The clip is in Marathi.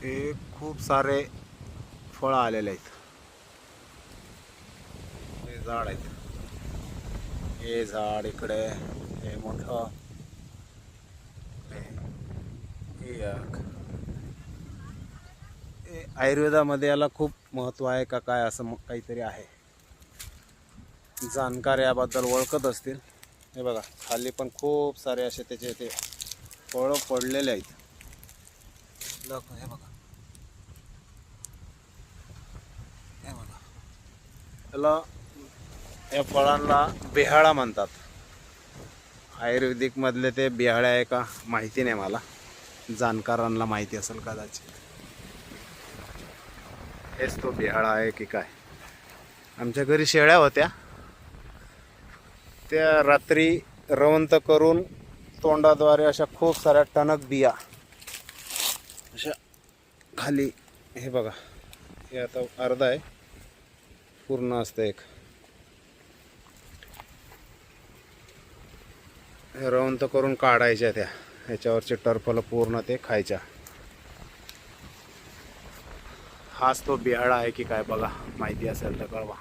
हे खूप सारे फळं आलेले आहेत. हे झाड आहेत. हे झाड इकडे, हे मोठं, हे एक. हे आयुर्वेदामध्ये याला खूप महत्त्व आहे का काय असं काहीतरी आहे. जाणकार याबद्दल ओळखत असतील. हे बघा खाली पण खूप सारे असे त्याचे ते फळं पडलेले आहेत. हे बघा, हे बघा, याला, या फळांना बेहाळा म्हणतात. आयुर्वेदिक मधले ते बिहाळे आहे का माहिती नाही मला, जाणकारांना माहिती असेल कदाचित. हेच तो बिहाळा आहे की काय. आमच्या घरी शेळ्या होत्या, त्या रात्री रवंत करून तोंडाद्वारे अशा खूप साऱ्या टणक बिया अशा खाली, हे बघा, हे आता अर्धा आहे, पूर्ण असतं एक. हे रवंत करून काढायच्या त्या, ह्याच्यावरचे टरफल पूर्ण ते खायच्या. हाच तो बिहाळा आहे की काय बघा, माहिती असेल तर कळवा.